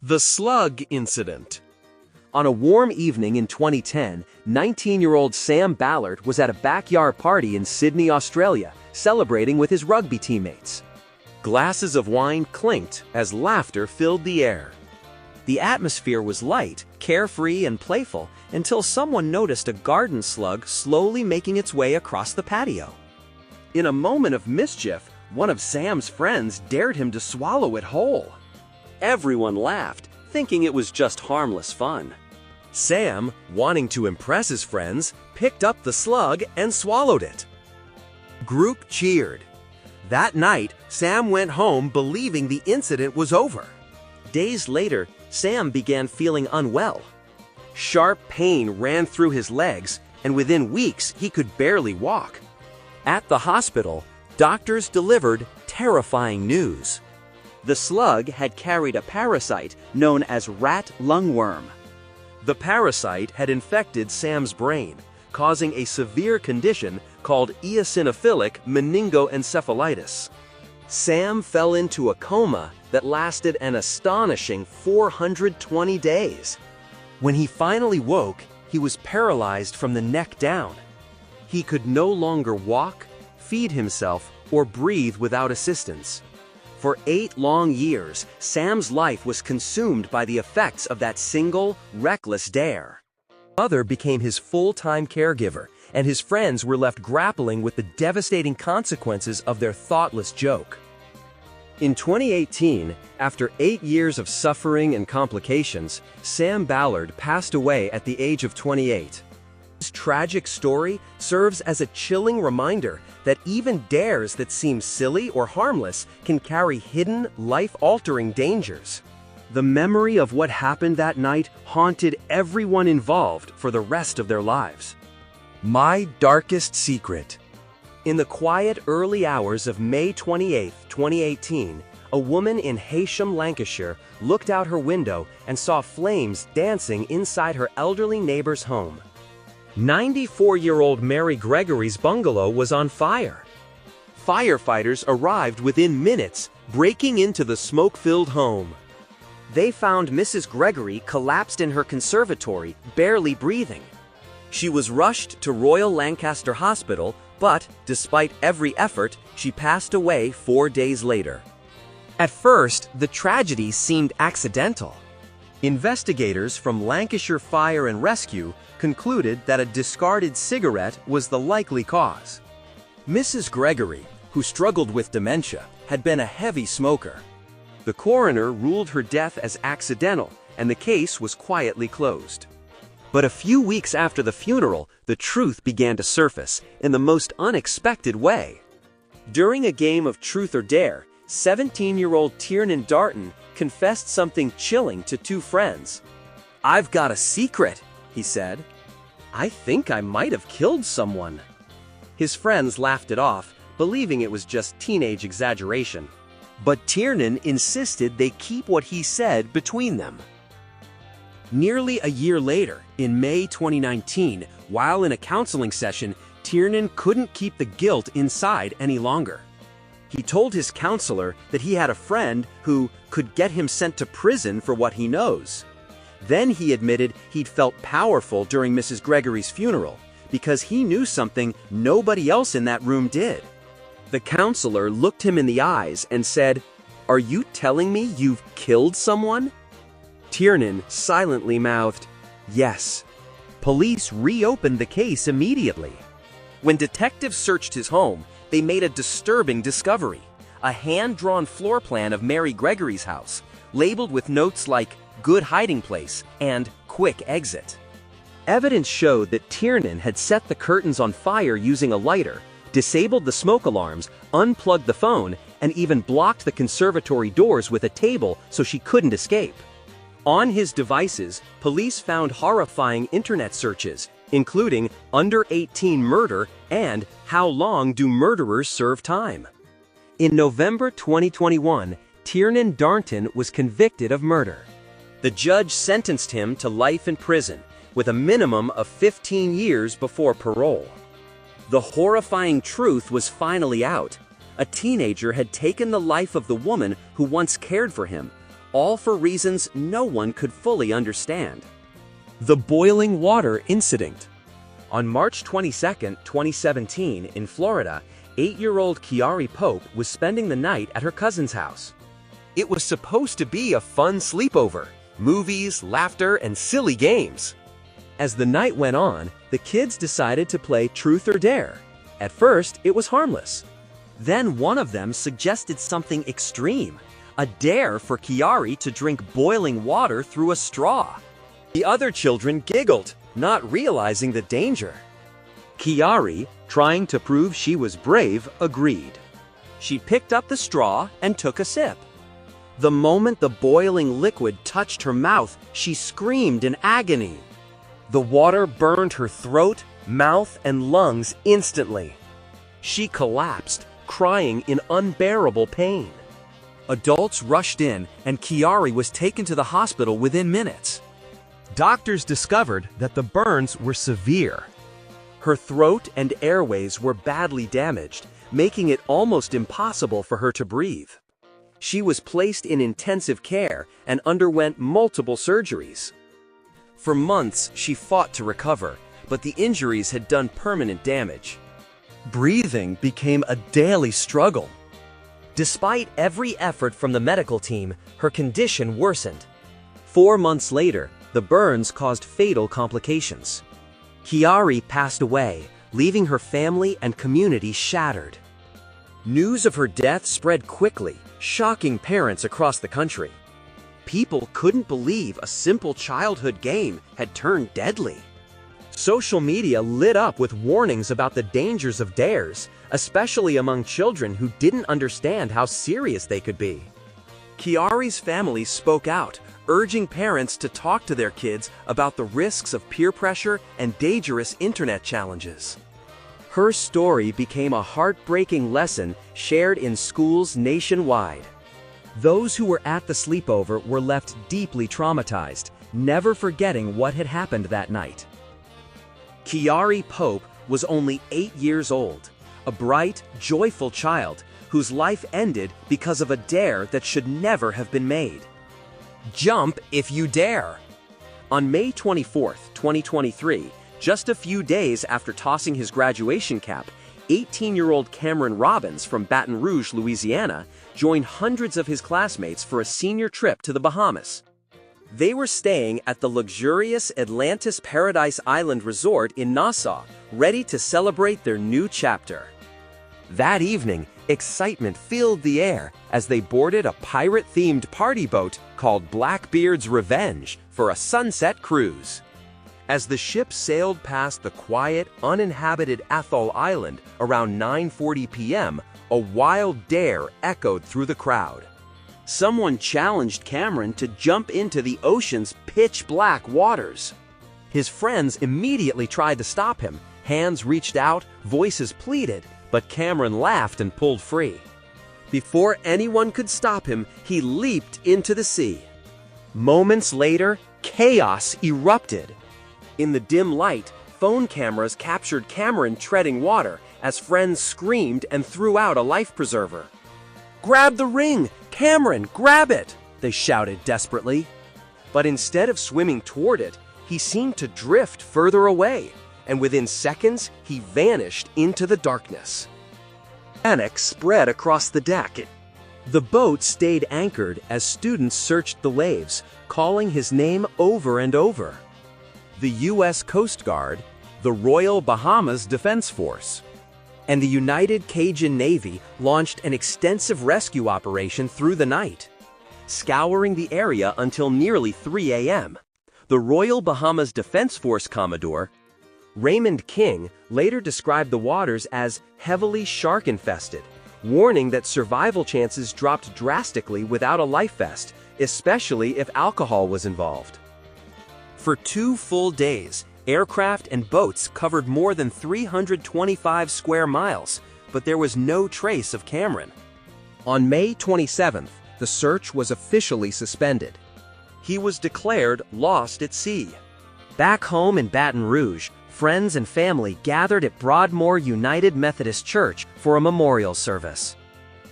The Slug Incident. On a warm evening in 2010, 19-year-old Sam Ballard was at a backyard party in Sydney, Australia, celebrating with his rugby teammates. Glasses of wine clinked as laughter filled the air. The atmosphere was light, carefree, and playful until someone noticed a garden slug slowly making its way across the patio. In a moment of mischief, one of Sam's friends dared him to swallow it whole. Everyone laughed, thinking it was just harmless fun. Sam, wanting to impress his friends, picked up the slug and swallowed it. Group cheered. That night, Sam went home believing the incident was over. Days later, Sam began feeling unwell. Sharp pain ran through his legs, and within weeks he could barely walk. At the hospital, doctors delivered terrifying news. The slug had carried a parasite known as rat lungworm. The parasite had infected Sam's brain, causing a severe condition called eosinophilic meningoencephalitis. Sam fell into a coma that lasted an astonishing 420 days. When he finally woke, he was paralyzed from the neck down. He could no longer walk, feed himself, or breathe without assistance. For 8 long years, Sam's life was consumed by the effects of that single, reckless dare. His mother became his full-time caregiver, and his friends were left grappling with the devastating consequences of their thoughtless joke. In 2018, after 8 years of suffering and complications, Sam Ballard passed away at the age of 28. This tragic story serves as a chilling reminder that even dares that seem silly or harmless can carry hidden, life-altering dangers. The memory of what happened that night haunted everyone involved for the rest of their lives. My darkest secret. In the quiet early hours of May 28, 2018, a woman in Heysham, Lancashire, looked out her window and saw flames dancing inside her elderly neighbor's home. 94-year-old Mary Gregory's bungalow was on fire. Firefighters arrived within minutes, breaking into the smoke-filled home. They found Mrs. Gregory collapsed in her conservatory, barely breathing. She was rushed to Royal Lancaster Hospital, but, despite every effort, she passed away 4 days later. At first, the tragedy seemed accidental. Investigators from Lancashire Fire and Rescue concluded that a discarded cigarette was the likely cause. Mrs. Gregory, who struggled with dementia, had been a heavy smoker. The coroner ruled her death as accidental, and the case was quietly closed. But a few weeks after the funeral, the truth began to surface in the most unexpected way. During a game of Truth or Dare, 17-year-old Tiernan Darton confessed something chilling to 2 friends. "I've got a secret," he said. "I think I might have killed someone." His friends laughed it off, believing it was just teenage exaggeration. But Tiernan insisted they keep what he said between them. Nearly a year later, in May 2019, while in a counseling session, Tiernan couldn't keep the guilt inside any longer. He told his counselor that he had a friend who could get him sent to prison for what he knows. Then he admitted he'd felt powerful during Mrs. Gregory's funeral because he knew something nobody else in that room did. The counselor looked him in the eyes and said, "Are you telling me you've killed someone?" Tiernan silently mouthed, "Yes." Police reopened the case immediately. When detectives searched his home, they made a disturbing discovery: a hand-drawn floor plan of Mary Gregory's house, labeled with notes like "good hiding place" and "quick exit." Evidence showed that Tiernan had set the curtains on fire using a lighter, disabled the smoke alarms, unplugged the phone, and even blocked the conservatory doors with a table so she couldn't escape. On his devices, police found horrifying internet searches, including under 18 murder and how long do murderers serve time. In November 2021, Tiernan Darton was convicted of murder. The judge sentenced him to life in prison, with a minimum of 15 years before parole. The horrifying truth was finally out. A teenager had taken the life of the woman who once cared for him, all for reasons no one could fully understand. The boiling water incident. On March 22, 2017, in Florida, 8-year-old Kiari Pope was spending the night at her cousin's house. It was supposed to be a fun sleepover, movies, laughter, and silly games. As the night went on, the kids decided to play Truth or Dare. At first, it was harmless. Then one of them suggested something extreme, a dare for Kiari to drink boiling water through a straw. The other children giggled, not realizing the danger. Kiari, trying to prove she was brave, agreed. She picked up the straw and took a sip. The moment the boiling liquid touched her mouth, she screamed in agony. The water burned her throat, mouth, and lungs instantly. She collapsed, crying in unbearable pain. Adults rushed in, and Kiari was taken to the hospital within minutes. Doctors discovered that the burns were severe. Her throat and airways were badly damaged, making it almost impossible for her to breathe. She was placed in intensive care and underwent multiple surgeries. For months, she fought to recover, but the injuries had done permanent damage. Breathing became a daily struggle. Despite every effort from the medical team, her condition worsened. 4 months later, the burns caused fatal complications. Kiari passed away, leaving her family and community shattered. News of her death spread quickly, shocking parents across the country. People couldn't believe a simple childhood game had turned deadly. Social media lit up with warnings about the dangers of dares, especially among children who didn't understand how serious they could be. Kiari's family spoke out, urging parents to talk to their kids about the risks of peer pressure and dangerous internet challenges. Her story became a heartbreaking lesson shared in schools nationwide. Those who were at the sleepover were left deeply traumatized, never forgetting what had happened that night. Kiari Pope was only 8 years old, a bright, joyful child whose life ended because of a dare that should never have been made. Jump if you dare. On May 24, 2023, just a few days after tossing his graduation cap, 18-year-old Cameron Robbins from Baton Rouge, Louisiana, joined hundreds of his classmates for a senior trip to the Bahamas. They were staying at the luxurious Atlantis Paradise Island Resort in Nassau, ready to celebrate their new chapter. That evening, excitement filled the air as they boarded a pirate-themed party boat called Blackbeard's Revenge for a sunset cruise. As the ship sailed past the quiet, uninhabited Atoll Island around 9:40 p.m., a wild dare echoed through the crowd. Someone challenged Cameron to jump into the ocean's pitch-black waters. His friends immediately tried to stop him. Hands reached out, voices pleaded, but Cameron laughed and pulled free. Before anyone could stop him, he leaped into the sea. Moments later, chaos erupted. In the dim light, phone cameras captured Cameron treading water as friends screamed and threw out a life preserver. "Grab the ring! Cameron, grab it!" they shouted desperately. But instead of swimming toward it, he seemed to drift further away, and within seconds, he vanished into the darkness. Panic spread across the deck. The boat stayed anchored as students searched the waves, calling his name over and over. The U.S. Coast Guard, the Royal Bahamas Defense Force, and the United Cajun Navy launched an extensive rescue operation through the night, scouring the area until nearly 3 a.m. The Royal Bahamas Defense Force Commodore, Raymond King, later described the waters as heavily shark-infested, warning that survival chances dropped drastically without a life vest, especially if alcohol was involved. For 2 full days, aircraft and boats covered more than 325 square miles, but there was no trace of Cameron. On May 27th, the search was officially suspended. He was declared lost at sea. Back home in Baton Rouge, friends and family gathered at Broadmoor United Methodist Church for a memorial service.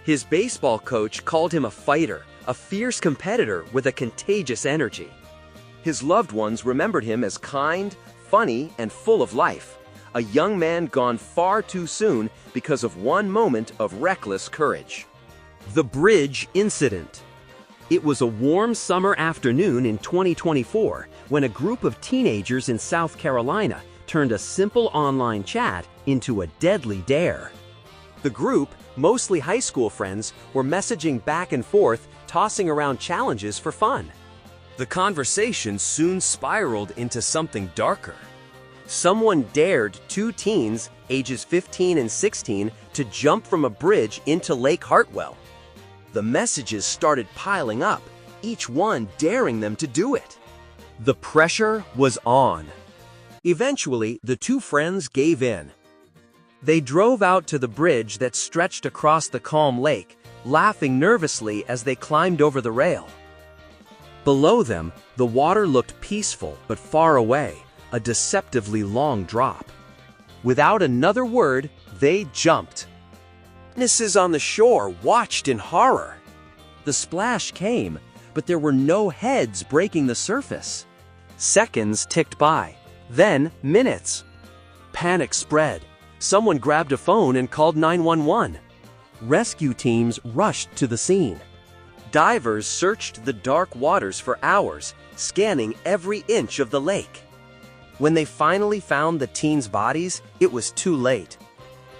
His baseball coach called him a fighter, a fierce competitor with a contagious energy. His loved ones remembered him as kind, funny, and full of life, a young man gone far too soon because of one moment of reckless courage. The Bridge Incident. It was a warm summer afternoon in 2024 when a group of teenagers in South Carolina turned a simple online chat into a deadly dare. The group, mostly high school friends, were messaging back and forth, tossing around challenges for fun. The conversation soon spiraled into something darker. Someone dared two teens, ages 15 and 16, to jump from a bridge into Lake Hartwell. The messages started piling up, each one daring them to do it. The pressure was on. Eventually, the two friends gave in. They drove out to the bridge that stretched across the calm lake, laughing nervously as they climbed over the rail. Below them, the water looked peaceful but far away, a deceptively long drop. Without another word, they jumped. Witnesses on the shore watched in horror. The splash came, but there were no heads breaking the surface. Seconds ticked by, then minutes. Panic spread. Someone grabbed a phone and called 911. Rescue teams rushed to the scene. Divers searched the dark waters for hours, scanning every inch of the lake. When they finally found the teens' bodies, it was too late.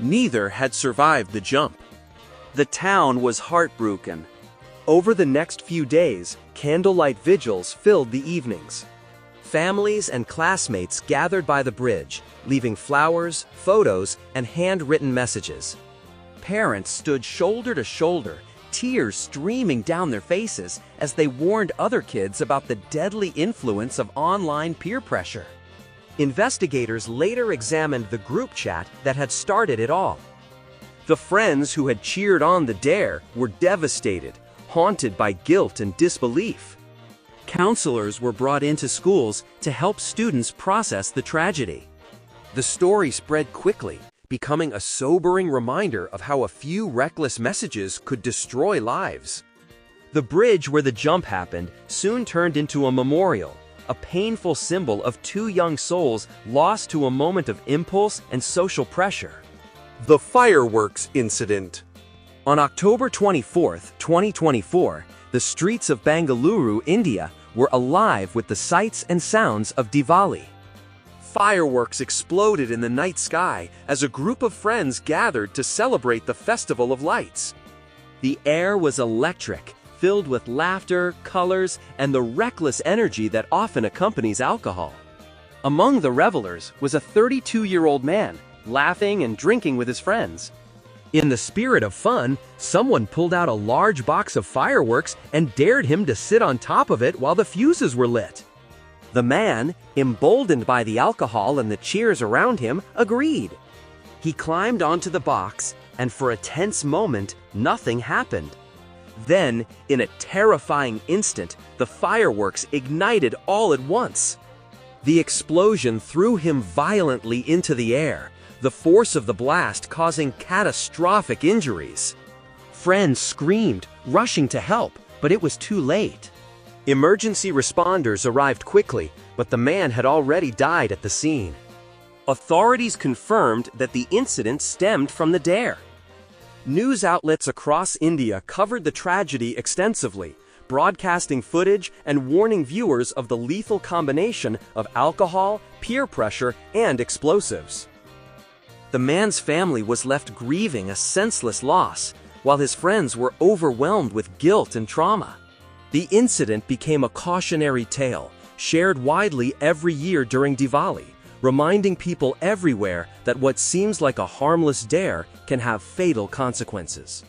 Neither had survived the jump. The town was heartbroken. Over the next few days, candlelight vigils filled the evenings. Families and classmates gathered by the bridge, leaving flowers, photos, and handwritten messages. Parents stood shoulder to shoulder, tears streaming down their faces as they warned other kids about the deadly influence of online peer pressure. Investigators later examined the group chat that had started it all. The friends who had cheered on the dare were devastated, haunted by guilt and disbelief. Counselors were brought into schools to help students process the tragedy. The story spread quickly, becoming a sobering reminder of how a few reckless messages could destroy lives. The bridge where the jump happened soon turned into a memorial, a painful symbol of two young souls lost to a moment of impulse and social pressure. The Fireworks Incident. On October 24, 2024, the streets of Bengaluru, India, were alive with the sights and sounds of Diwali. Fireworks exploded in the night sky as a group of friends gathered to celebrate the Festival of Lights. The air was electric, filled with laughter, colors, and the reckless energy that often accompanies alcohol. Among the revelers was a 32-year-old man, laughing and drinking with his friends. In the spirit of fun, someone pulled out a large box of fireworks and dared him to sit on top of it while the fuses were lit. The man, emboldened by the alcohol and the cheers around him, agreed. He climbed onto the box, and for a tense moment, nothing happened. Then, in a terrifying instant, the fireworks ignited all at once. The explosion threw him violently into the air, the force of the blast causing catastrophic injuries. Friends screamed, rushing to help, but it was too late. Emergency responders arrived quickly, but the man had already died at the scene. Authorities confirmed that the incident stemmed from the dare. News outlets across India covered the tragedy extensively, broadcasting footage and warning viewers of the lethal combination of alcohol, peer pressure, and explosives. The man's family was left grieving a senseless loss, while his friends were overwhelmed with guilt and trauma. The incident became a cautionary tale, shared widely every year during Diwali, reminding people everywhere that what seems like a harmless dare can have fatal consequences.